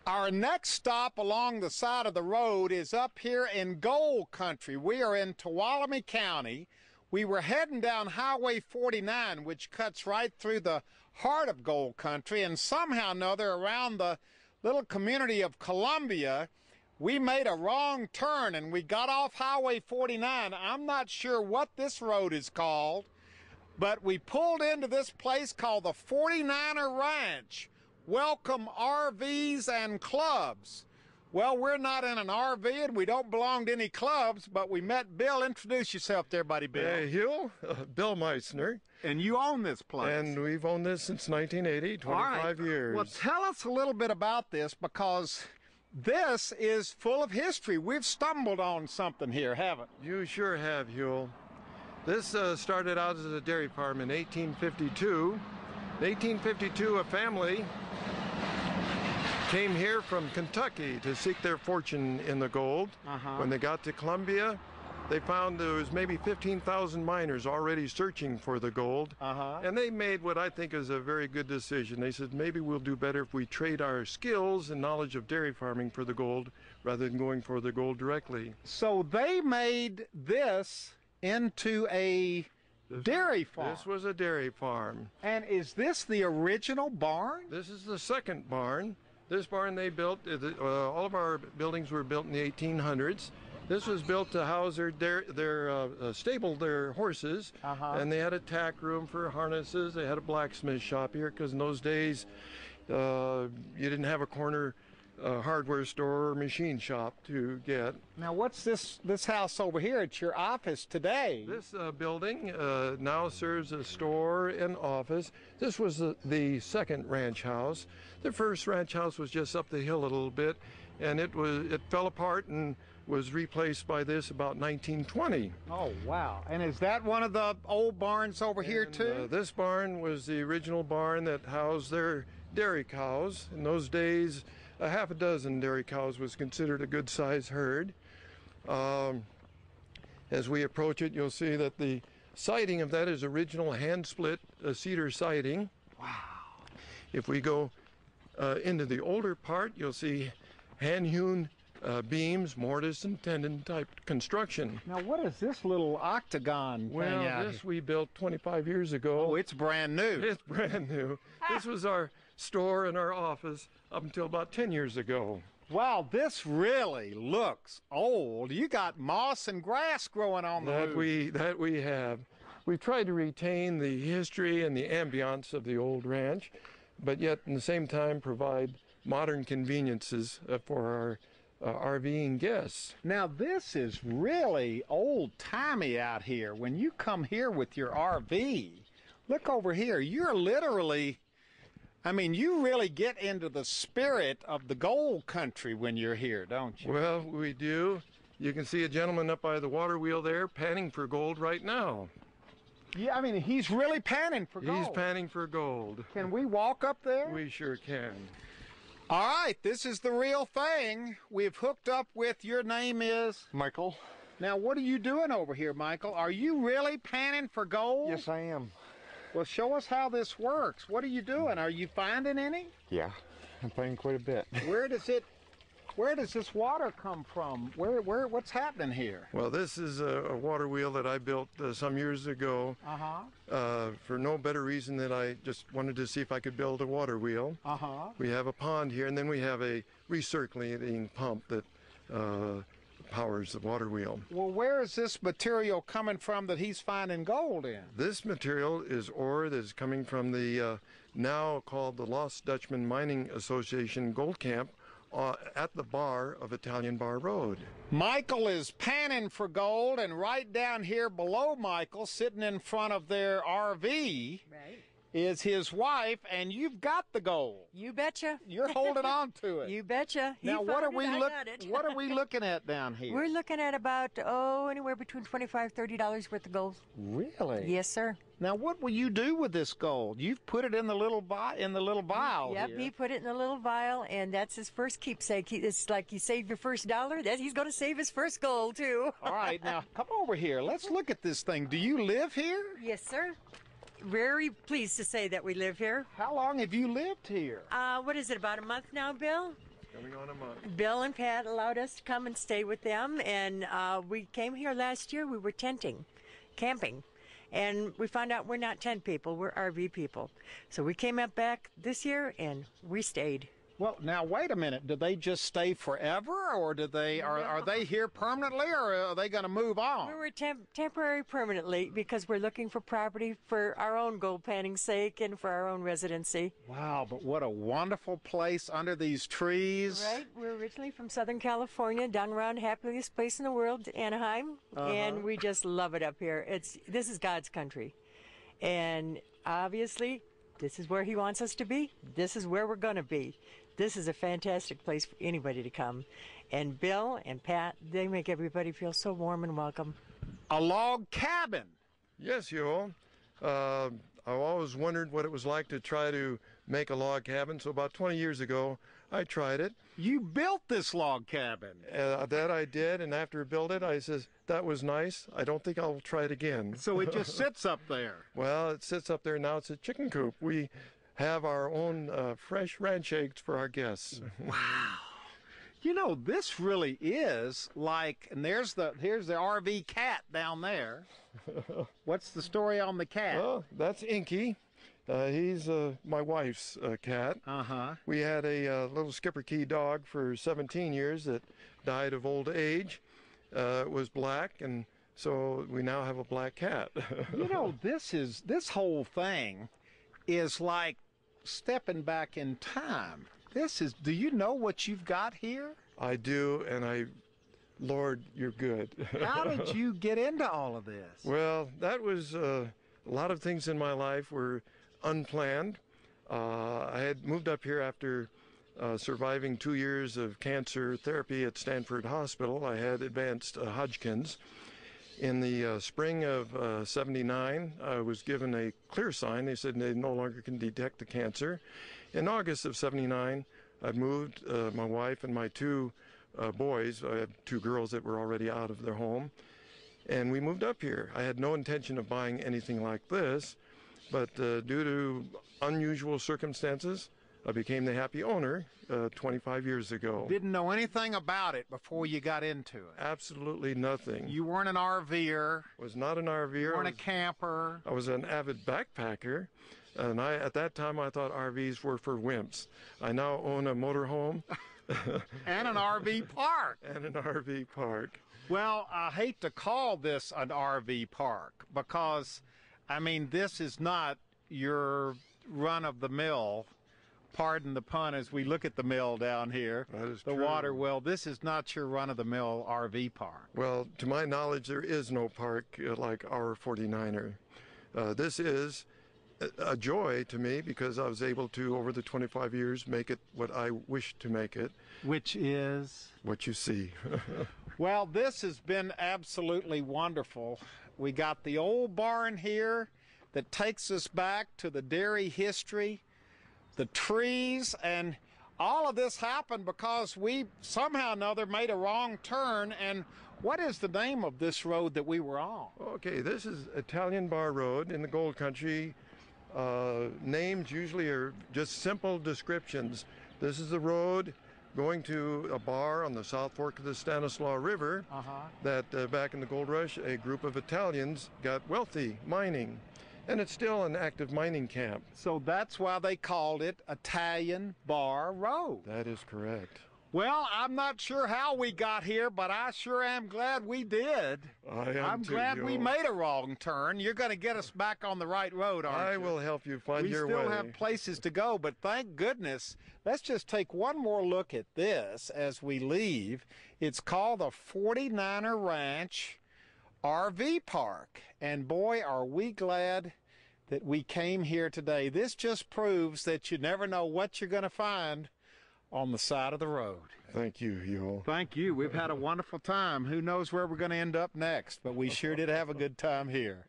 Our next stop along the side of the road is up here in gold country. We are in Tuolumne County. We were heading down Highway 49, which cuts right through the heart of gold country, and somehow or another around the little community of Columbia, we made a wrong turn and we got off Highway 49. I'm not sure what this road is called, but we pulled into this place called the 49er Ranch. Welcome RVs and clubs. Well, we're not in an RV and we don't belong to any clubs, but we met Bill. Introduce yourself there, buddy, Bill. Hey, Hugh, Bill Meissner. And you own this place. And we've owned this since 1980, 25 years. Well, tell us a little bit about this, because this is full of history. We've stumbled on something here, haven't we? You sure have, Hugh. This started out as a dairy farm in 1852. In 1852, a family came here from Kentucky to seek their fortune in the gold. When they got to Columbia, they found there was maybe 15,000 miners already searching for the gold. And they made what I think is a very good decision. They said, maybe we'll do better if we trade our skills and knowledge of dairy farming for the gold rather than going for the gold directly. So they made this into a dairy farm. This was a dairy farm. And is this the original barn? This is the second barn. This barn they built, all of our buildings were built in the 1800s. This was built to house their stable their horses, and they had a tack room for harnesses. They had a blacksmith shop here, because in those days you didn't have a corner hardware store or machine shop to get. Now, what's this house over here? It's your office today. This building now serves as a store and office. This was the second ranch house. The first ranch house was just up the hill a little bit, and it fell apart and was replaced by this about 1920. Oh, wow. And is that one of the old barns over here too? This barn was the original barn that housed their dairy cows. In those days, a half a dozen dairy cows was considered a good size herd. As we approach it, you'll see that the siding of that is original hand split cedar siding. Wow. If we go into the older part, you'll see hand hewn beams, mortise and tenon type construction. Now, what is this little octagon thing out Well, this we built 25 years ago. Oh, it's brand new. It's brand new. This was our store and our office up until about 10 years ago. Wow, this really looks old. You got moss and grass growing on the roof. That we have. We've tried to retain the history and the ambiance of the old ranch, but yet in the same time provide modern conveniences for our RVing guests. Now, this is really old-timey out here. When you come here with your RV, look over here. You're literally, I mean, you really get into the spirit of the gold country when you're here, don't you? Well, we do. You can see a gentleman up by the water wheel there panning for gold right now. Yeah, I mean, he's really panning for gold. He's panning for gold. Can we walk up there? We sure can. All right, this is the real thing. We've hooked up with, your name is? Michael. Now, what are you doing over here, Michael? Are you really panning for gold? Yes, I am. Well, show us how this works. What are you doing? Are you finding any? Yeah, I'm finding quite a bit. Where does this water come from? What's happening here? Well, this is a water wheel that I built some years ago for no better reason than I just wanted to see if I could build a water wheel. We have a pond here, and then we have a recirculating pump that powers the water wheel. Well, where is this material coming from that he's finding gold in? This material is ore that is coming from the now called the Lost Dutchman Mining Association gold camp at the bar of Italian Bar Road. Michael is panning for gold, and right down here below Michael, sitting in front of their RV, is his wife, and you've got the gold. You betcha. You're holding on to it. You betcha. Now, what are we looking at down here? We're looking at about, anywhere between $25, $30 worth of gold. Really? Yes, sir. Now, what will you do with this gold? You've put it in the little vial. Yep, here. he put it in a little vial, and that's his first keepsake. It's like you saved your first dollar. He's going to save his first gold, too. All right, now, come over here. Let's look at this thing. Do you live here? Yes, sir. Very pleased to say that we live here. How long have you lived here? What is it, about a month now, Bill? Coming on a month. Bill and Pat allowed us to come and stay with them, and we came here last year. We were camping, and we found out we're not tent people, we're RV people. So we came up back this year, and we stayed. Well, now wait a minute. Do they just stay forever, or do they are they here permanently, or are they going to move on? We were temporary permanently because we're looking for property for our own gold panning sake and for our own residency. Wow, but what a wonderful place under these trees. Right. We're originally from Southern California, down around happiest place in the world, Anaheim, and we just love it up here. This is God's country, and obviously this is where He wants us to be. This is where we're going to be. This is a fantastic place for anybody to come. And Bill and Pat, they make everybody feel so warm and welcome. A log cabin. Yes, Yoel. I've always wondered what it was like to try to make a log cabin. So about 20 years ago, I tried it. You built this log cabin. That I did, and after I built it, I says, that was nice. I don't think I'll try it again. So it just sits up there. Well, it sits up there now. It's a chicken coop. We have our own fresh ranch eggs for our guests. Wow. You know, this really is like, and here's the RV cat down there. What's the story on the cat? Well, that's Inky. He's my wife's cat. We had a little Skipper Key dog for 17 years that died of old age. It was black, and so we now have a black cat. You know, this whole thing is like stepping back in time. Do you know what you've got here? I do, and Lord, you're good. How did you get into all of this? Well, that was a lot of things in my life were unplanned. I had moved up here after surviving 2 years of cancer therapy at Stanford Hospital. I had advanced Hodgkin's. In the spring of 79, I was given a clear sign. They said they no longer can detect the cancer. In August of 79, I moved my wife and my two boys. I had two girls that were already out of their home. And we moved up here. I had no intention of buying anything like this, but due to unusual circumstances, I became the happy owner 25 years ago. Didn't know anything about it before you got into it? Absolutely nothing. You weren't an RVer? Was not an RVer. You weren't a camper? I was an avid backpacker, and at that time I thought RVs were for wimps. I now own a motorhome. And an RV park. And an RV park. Well, I hate to call this an RV park because, I mean, this is not your run-of-the-mill, pardon the pun as we look at the mill down here, that is the true. water well. This is not your run-of-the-mill RV park. Well, to my knowledge, there is no park like our 49er. This is a joy to me because I was able to, over the 25 years, make it what I wish to make it. Which is? What you see. Well, this has been absolutely wonderful. We got the old barn here that takes us back to the dairy history, the trees, and all of this happened because we somehow or another made a wrong turn. And what is the name of this road that we were on? Okay, this is Italian Bar Road in the Gold Country. Names usually are just simple descriptions. This is the road going to a bar on the South Fork of the Stanislaus River that back in the gold rush, a group of Italians got wealthy mining. And it's still an active mining camp. So that's why they called it Italian Bar Road. That is correct. Well, I'm not sure how we got here, but I sure am glad we did. I'm glad we made a wrong turn. You're going to get us back on the right road, aren't you? I will help you find your way. We still have places to go, but thank goodness. Let's just take one more look at this as we leave. It's called the 49er Ranch RV Park. And boy, are we glad that we came here today. This just proves that you never know what you're going to find on the side of the road. Thank you, Yoel. Thank you. We've had a wonderful time. Who knows where we're going to end up next, but we sure did have a good time here.